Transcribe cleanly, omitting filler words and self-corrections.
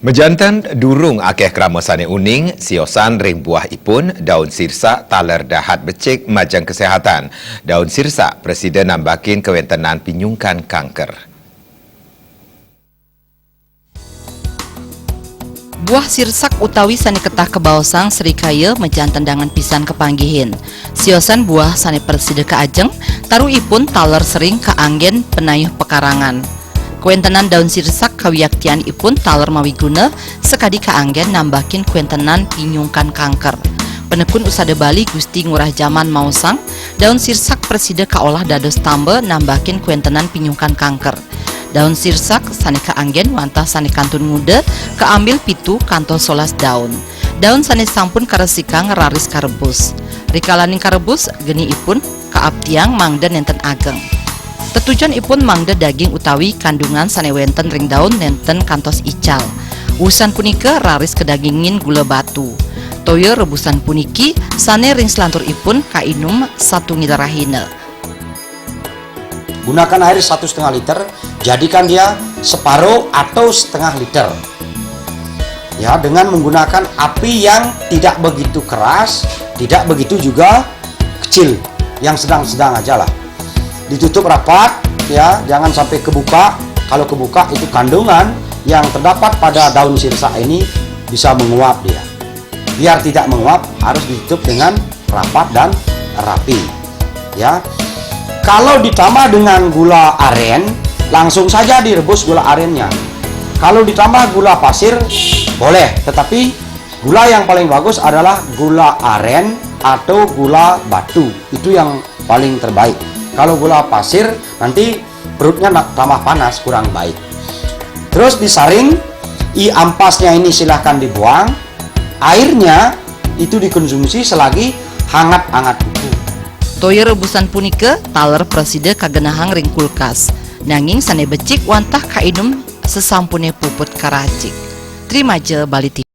Mejantan durung akeh krama sane uning, siosan ring buah ipun, daun sirsa taler dahat becik majang kesehatan. Daun sirsa, Presiden nambakin kewentenan pinyungkan kanker. Buah sirsak utawi sane ketah kebaosang serikaya mejantan dangan pisan kepanggihin. Siosan buah sane persida ke ajeng, taruh ipun taler sering ke anggen penayuh pekarangan. Kuentenan daun sirsak kawiyaktian ipun taler mawiguna sekadi kaanggen nambakin kuentenan pinyungkan kanker. Penekun usada Bali Gusti Ngurah Jaman Mausang, daun sirsak presida kaolah dados tambe nambakin kuentenan pinyungkan kanker. Daun sirsak sane kaanggen wantah sane kantun muda keambil pitu kantos 11 daun. Daun sane sampun karesikang raris karebus. Rikalaning karebus geni ipun kaaptiang mangda nenten ageng. Tetujon ipun mangda daging utawi kandungan sane wenten ring daun nenten kantos ical. Usan punika raris kedagingin gula batu. Toyo rebusan puniki sane ring selantur ipun kainum 1 ngilrahina. Gunakan air 1,5 liter, jadikan dia separuh atau setengah liter. Ya, dengan menggunakan api yang tidak begitu keras, tidak begitu juga kecil, yang sedang-sedang aja lah. Ditutup rapat, ya, jangan sampai kebuka. Kalau kebuka itu kandungan yang terdapat pada daun sirsa ini bisa menguap dia. Biar tidak menguap harus ditutup dengan rapat dan rapi, ya. Kalau ditambah dengan gula aren, langsung saja direbus gula arennya. Kalau ditambah gula pasir boleh, tetapi gula yang paling bagus adalah gula aren atau gula batu. Itu yang paling terbaik. Kalau gula pasir nanti perutnya tambah panas, kurang baik. Terus disaring, ampasnya ini silahkan dibuang. Airnya itu dikonsumsi selagi hangat-hangat itu. Toyo rebusan punika taler presida kagenahang ring kulkas. Nanging sane becik wantah kainum sesampune puput karacik. Terima je Bali TV.